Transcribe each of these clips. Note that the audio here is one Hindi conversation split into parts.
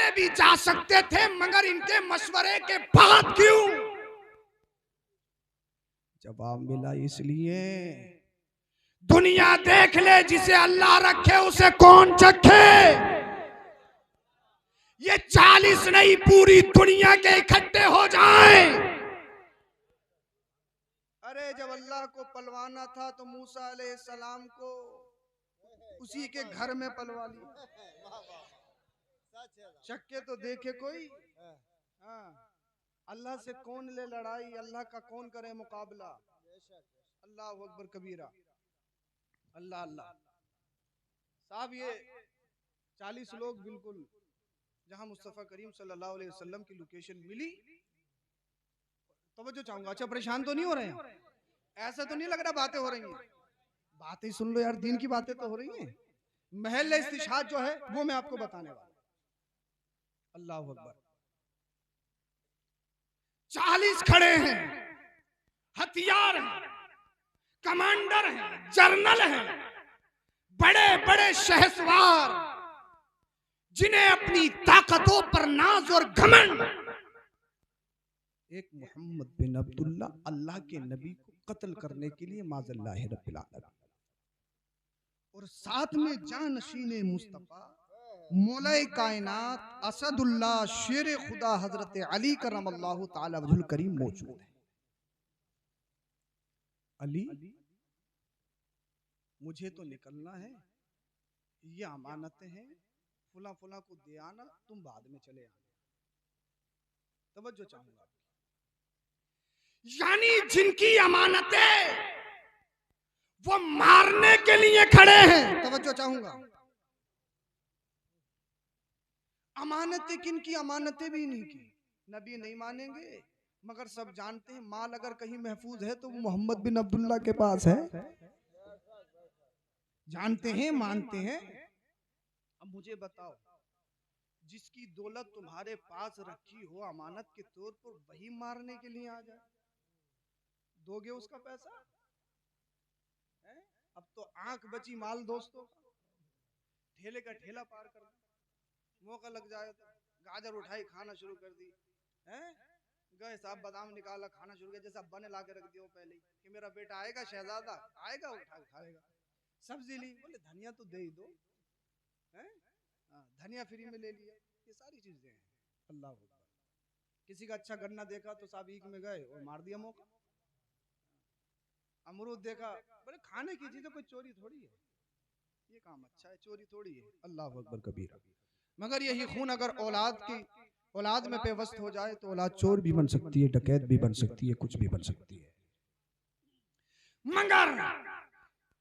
पहले भी जा सकते थे, मगर इनके मशवरे के बाद क्यों? जवाब मिला इसलिए दुनिया देख ले, जिसे अल्लाह रखे उसे कौन चखे। ये 40 नहीं, पूरी दुनिया के इकट्ठे हो जाएं। अरे जब अल्लाह को पलवाना था तो मूसा अलैहिस्सलाम को उसी के घर में पलवा लिया। चक्के तो देखे कोई। हाँ, अल्लाह से कौन ले लड़ाई, अल्लाह का कौन करे मुकाबला। अल्लाह अकबर कबीरा। अल्लाह अल्लाह साहब, ये 40 लोग बिल्कुल जहां मुस्तफ़ा करीम सल्लल्लाहु अलैहि वसल्लम की लोकेशन मिली। तवज्जो चाहूंगा, अच्छा परेशान तो नहीं हो रहे हैं? ऐसा तो नहीं लग रहा बातें हो रही हैं? बातें सुन लो यार, दीन की बातें तो हो रही हैं। महल इस्तिशाद जो है वो मैं आपको बताने वाला। अल्लाह अकबर। 40 खड़े हैं, हथियार हैं, कमांडर हैं, जर्नल हैं, बड़े बड़े शहसवार, जिन्हें अपनी ताकतों पर नाज और घमंड। एक मोहम्मद बिन अब्दुल्ला अल्लाह के नबी को कत्ल करने के लिए माज़ल्लाह रब्बिल आलमीन, और साथ में जानशीने मुस्तफा मौलाए कायनात असदुल्लाह शेर खुदा हजरत अली करमल्लाहु ताला वजहुल करीम मौजूद है। अली, मुझे तो निकलना है, ये अमानतें हैं, फुला फुला को दे आना, तुम बाद में चले आना। तवज्जो चाहूंगा। यानी जिनकी अमानतें वो मारने के लिए खड़े हैं। तवज्जो चाहूंगा। अमानतें किन की? अमानतें भी नहीं की। नबी नहीं मानेंगे, मगर सब जानते हैं माल अगर कहीं महफूज है तो वो मोहम्मद बिन अब्दुल्ला के पास है। जानते हैं, मानते हैं। अब मुझे बताओ, जिसकी दौलत तुम्हारे पास रखी हो अमानत के तौर पर, वही मारने के लिए आ जाए, दोगे उसका पैसा? है? अब तो आंख बची माल दोस्तों, ठेले का ठेला पार कर दो, मौका लग जाए तो गाजर उठाई खाना शुरू कर दी, हैं? गए साहब बादाम निकाला खाना शुरू किया, जैसा बने ला के रख दिया पहले कि मेरा बेटा आएगा, शहजादा आएगा, उठा खाएगा। सब्जी ली, बोले धनिया तो दे ही दो, हैं? धनिया फ्री में ले लिया। ये सारी चीजें हैं। अल्लाह अकबर। किसी का अच्छा गन्ना देखा तो साहब ईक में गए और मार दिया मौका। अमरूद देखा, बोले खाने की चीज, कोई चोरी थोड़ी है, ये काम अच्छा है, चोरी थोड़ी है। अल्लाह अकबर कबीरा। मगर यही खून अगर औलाद में पेवस्त हो जाए तो औलाद चोर भी बन सकती है, डकैत भी बन सकती है, कुछ भी बन सकती है। मगर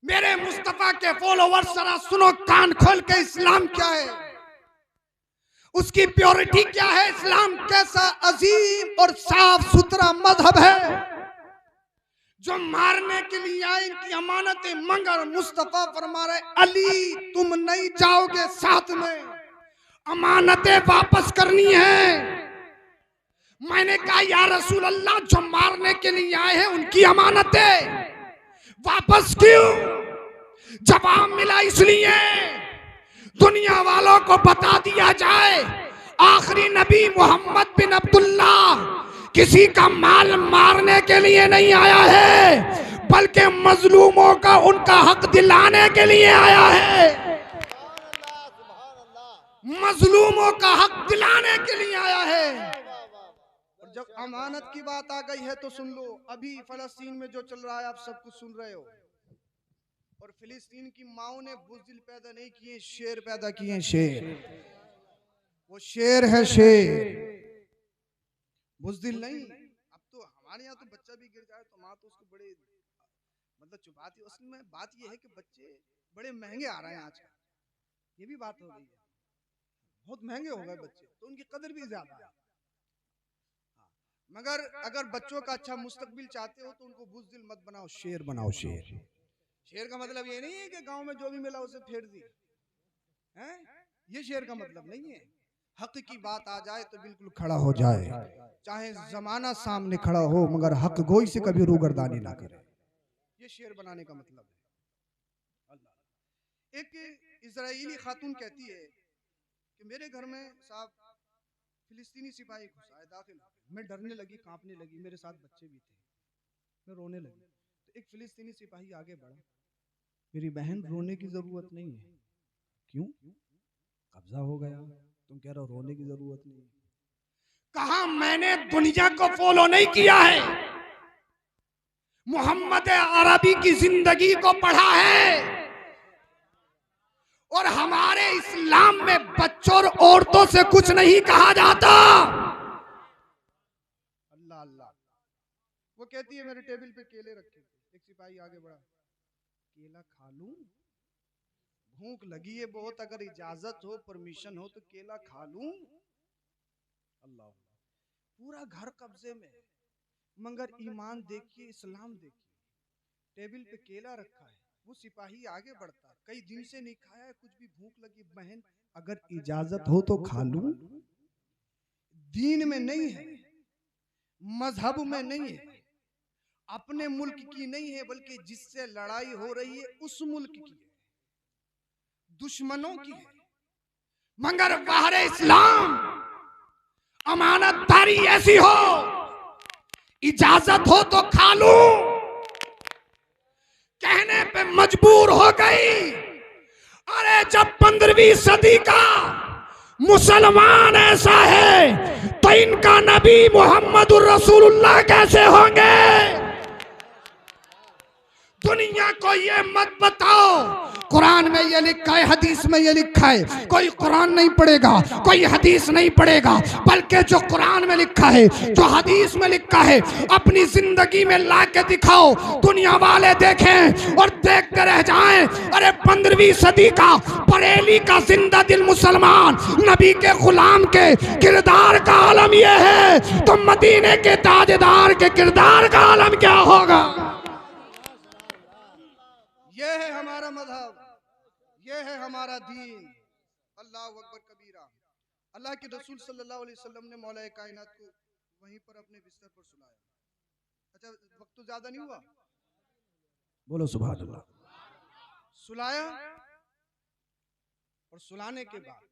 मेरे मुस्तफा के फॉलोवर्स जरा सुनो कान खोल के, इस्लाम क्या है, उसकी प्योरिटी क्या है, इस्लाम कैसा अजीम और साफ सुथरा मजहब है जो मारने के लिए आए इनकी अमानतें। मगर मुस्तफा फरमा रहे, अली तुम नहीं जाओगे साथ में, अमानतें वापस करनी है। मैंने कहा या रसूल अल्लाह, जो मारने के लिए आए हैं उनकी अमानतें वापस क्यों? जवाब मिला इसलिए दुनिया वालों को बता दिया जाए, आखिरी नबी मोहम्मद बिन अब्दुल्ला किसी का माल मारने के लिए नहीं आया है, बल्कि मजलूमों का उनका हक दिलाने के लिए आया है। मजलूमों का हक दिलाने के लिए आया है। और जब अमानत की बात आ गई है तो सुन लो, अभी फलस्तीन में जो चल रहा है आप सब कुछ सुन रहे हो, और फिलिस्तीन की माओ ने बुज़दिल पैदा नहीं किए, शेर पैदा किए। शेर, वो शेर है, शेर, बुज़दिल नहीं। अब तो हमारे यहाँ तो बच्चा भी गिर जाए तो माँ तो उसको बड़े मतलब चुपाती है। उसमें बात ये है कि बच्चे बड़े महंगे आ रहे हैं आजकल, ये भी बात हो गई है, बहुत महंगे हो गए बच्चे, तो उनकी कदर भी ज्यादा है। मगर अगर बच्चों का अच्छा मुस्तकबिल चाहते हो तो उनको बुज़दिल मत बनाओ, शेर बनाओ। शेर, शेर का मतलब ये नहीं है कि गांव में जो भी मिला उसे फेर दी, हैं? ये शेर का मतलब नहीं है। हक की बात आ जाए तो बिल्कुल खड़ा हो जाए, चाहे जमाना सामने खड़ा हो, मगर हक गोई से कभी रूगर्दानी ना करे। ये शेर बनाने का मतलब है। अल्लाह। एक इजराइली खातून कहती है कि मेरे घर में साहब फिलिस्तीनी सिपाही घुसा है, दाखिल हो गए। मैं डरने लगी, कांपने लगी, मेरे साथ बच्चे भी थे, मैं रोने लगी। तो एक फिलिस्तीनी सिपाही आगे बढ़ा, मेरी बहन रोने की जरूरत नहीं है। क्यों? कब्जा हो गया, तुम कह रहे हो रोने की जरूरत नहीं है। कहा मैंने दुनिया को फॉलो नहीं किया है, मोहम्मद अरबी की जिंदगी को पढ़ा है, और हमारे इस्लाम में बच्चों और औरतों से कुछ नहीं कहा जाता। अल्लाह अल्लाह। वो कहती है मेरे टेबल पे केले रखे थे, एक सिपाही आगे बढ़ा, केला खा लूं? भूख लगी है बहुत, अगर इजाजत हो, परमिशन हो तो केला खा लूं? अल्लाह। पूरा घर कब्जे में, मगर ईमान देखिए, इस्लाम देखिए। टेबल पे केला रखा है, वो सिपाही आगे बढ़ता है, कई दिन से नहीं खाया है, कुछ भी भूख लगी, बहन अगर इजाजत हो तो खा लूं? दीन में नहीं है, मजहब में नहीं है, अपने मुल्क की नहीं है, बल्कि जिससे लड़ाई हो रही है उस मुल्क की है, दुश्मनों की है। मगर बाहर इस्लाम अमानतदारी ऐसी हो, इजाजत हो तो खा लूं, कहने पे मजबूर हो गई। अरे जब 15वीं सदी का मुसलमान ऐसा है तो इनका नबी मोहम्मदुर रसूलुल्लाह कैसे होंगे? दुनिया को ये मत बताओ कुरान में ये लिखा है, हदीस में ये लिखा है। कोई कुरान नहीं पढ़ेगा, कोई हदीस नहीं पढ़ेगा, बल्कि जो कुरान में लिखा है, जो हदीस में लिखा है, अपनी जिंदगी में ला के दिखाओ, दुनिया वाले देखें और देखते रह जाएं। अरे 15वीं सदी का बरेली का जिंदा दिल मुसलमान नबी के गुलाम के किरदार का आलम यह है, तो मदीने के ताजदार के किरदार का आलम क्या होगा? ये है हमारा मजहब, ये है हमारा दीन। अल्लाह अकबर कबीरा। अल्लाह के रसूल सल्लल्लाहु अलैहि वसल्लम ने मौला कायनात को वहीं पर अपने बिस्तर पर सुलाया। अच्छा, वक्त तो ज्यादा नहीं हुआ, बोलो सुभान अल्लाह। सुलाया, और सुलाने के बाद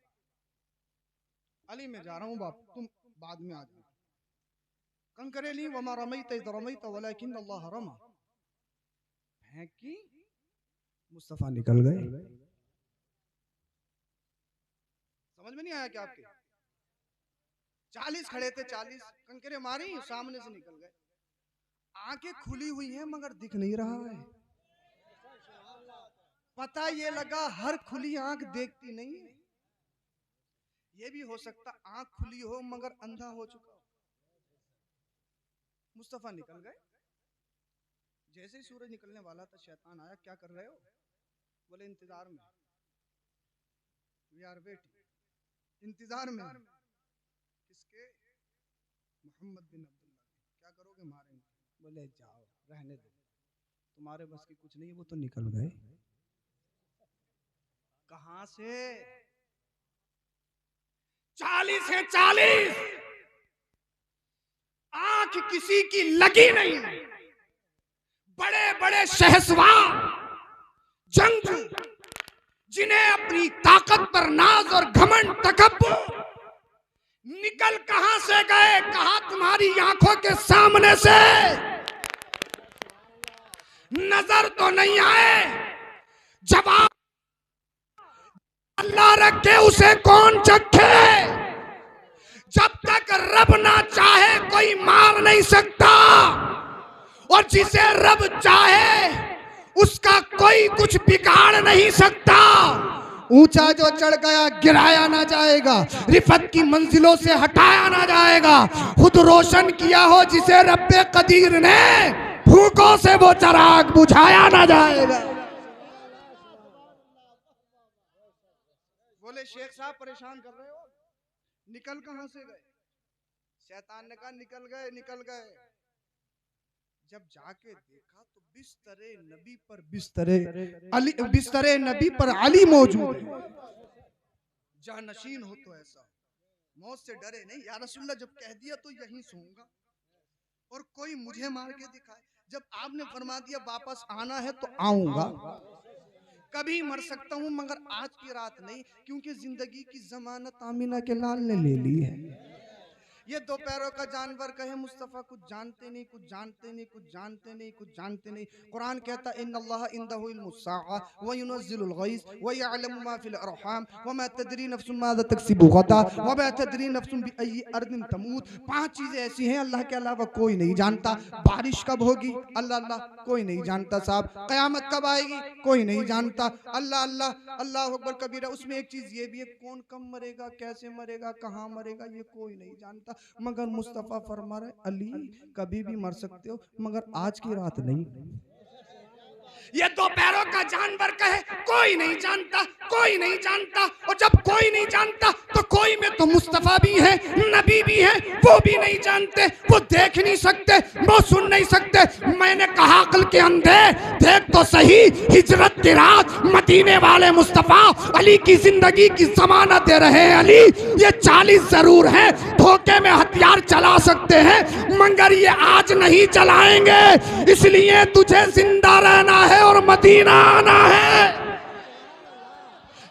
अली मैं जा रहा हूँ बाप, तुम बाद में आ जाओ। कंकरेली वमा रमैत इज़ रमैत वलाकिन अल्लाह रमा। फेंकी, मुस्तफा निकल गए। समझ में नहीं आया क्या आपके? 40 खड़े थे, 40 कंकरे मारी, सामने से निकल गए। आंखें खुली हुई हैं मगर दिख नहीं रहा है। पता ये लगा हर खुली आंख देखती नहीं है, ये भी हो सकता आंख खुली हो मगर अंधा हो चुका हो। मुस्तफा निकल गए। जैसे ही सूरज निकलने वाला था, शैतान आया, क्या कर रहे हो? बोले इंतजार में, वी आर वेटिंग। इंतजार में किसके? मोहम्मद बिन अब्दुल्लाह। क्या करोगे? मारेंगे। बोले जाओ, रहने दो, तुम्हारे बस की कुछ नहीं है। वो तो निकल गए। कहां से? 40 है 40, आंख किसी की लगी नहीं। बड़े बड़े शहसवार जंगजू, जिन्हें अपनी ताकत पर नाज और घमंड तकब्बुर, निकल कहां से गए? कहा तुम्हारी आंखों के सामने से नजर तो नहीं आए। जवाब अल्लाह रखे, उसे कौन चखे? जब तक रब ना चाहे कोई मार नहीं सकता, और जिसे रब चाहे उसका कोई कुछ बिगाड़ नहीं सकता। ऊंचा जो चढ़ गया गिराया ना जाएगा, रिफत की मंजिलों से हटाया ना जाएगा। खुद रोशन किया हो जिसे रब्बे कदीर ने, भूखों से वो चराग बुझाया ना जाएगा। बोले शेख साहब परेशान कर रहे हो, निकल कहां से गए? शैतान ने कहा निकल गए, निकल गए। जब जाके देखा तो बिस्तरे नबी पर बिस्तरे नबी पर अली मौजूद है। जहां नशीन हो तो ऐसा, मौत से डरे नहीं। या रसूलल्लाह जब कह दिया तो यहीं सोऊंगा, और कोई मुझे मार के दिखाए। जब आपने फरमा दिया वापस आना है तो आऊंगा। कभी मर सकता हूं मगर आज की रात नहीं, क्योंकि जिंदगी की जमानत आमिना के लाल ने ले ली है। ये दो पैरों का जानवर कहे मुस्तफा कुछ जानते नहीं, कुछ जानते नहीं, कुछ जानते नहीं, कुछ जानते नहीं। कुरान कहता है इन्नल्लाह इंदहु इल्मुस्साअ व युनज़्ज़िलुल गैस व यअलमु मा फिल अरहाम व मा तदरी नफ्सुम माज़ा तक्सिबु गदा व मा तदरी नफ्सुम बिअय्यि अर्दिन तमूत। 5 चीजें ऐसी हैं अल्लाह के अलावा कोई नहीं जानता। बारिश कब होगी अल्लाह अल्लाह कोई नहीं जानता साहब। क़यामत कब आएगी कोई नहीं जानता। अल्लाह अल्लाह अल्लाहु अकबर कबीरा। उसमें एक चीज ये भी है, कौन कब मरेगा, कैसे मरेगा, कहाँ मरेगा, ये कोई नहीं जानता। मगर मुस्तफा फरमा रहे अली कभी भी मर सकते हो मगर आज की रात नहीं। ये दो पैरों का जानवर कहे कोई नहीं जानता, कोई नहीं जानता। और जब कोई नहीं जानता तो कोई में तो मुस्तफा भी है, नबी भी है, वो भी नहीं जानते, वो देख नहीं सकते, वो सुन नहीं सकते। मैंने कहा अक्ल के अंधे देख तो सही, हिजरत की रात मदीने वाले मुस्तफा अली की जिंदगी की जमानत दे रहे हैं। अली ये 40 जरूर है, धोखे में हथियार चला सकते हैं मगर ये आज नहीं चलाएंगे। इसलिए तुझे जिंदा रहना है और मदीना आना है।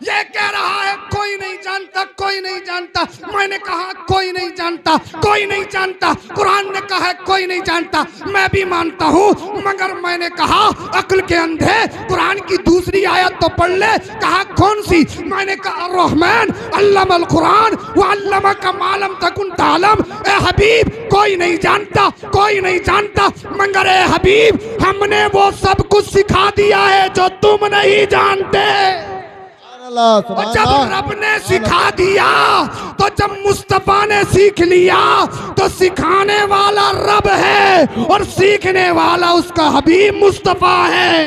ये कह रहा है कोई नहीं जानता, कोई नहीं जानता। मैंने कहा कोई नहीं जानता, कोई नहीं जानता। कुरान ने कहा है कोई नहीं जानता, मैं भी मानता हूँ मगर मैंने कहा अक्ल के अंधे कुरान की दूसरी आयत तो पढ़ ले। कहा कौन सी? मैंने कहा रहमान अल्लमल कुरान व अल्लमका मा लम तकुन तालम। ए हबीब कोई नहीं जानता, कोई नहीं जानता मगर ए हबीब हमने वो सब कुछ सिखा दिया है जो तुम नहीं जानते। और जब रब ने सिखा दिया तो जब मुस्तफा ने सीख लिया तो सिखाने वाला रब है और सीखने वाला उसका हबीब मुस्तफा है।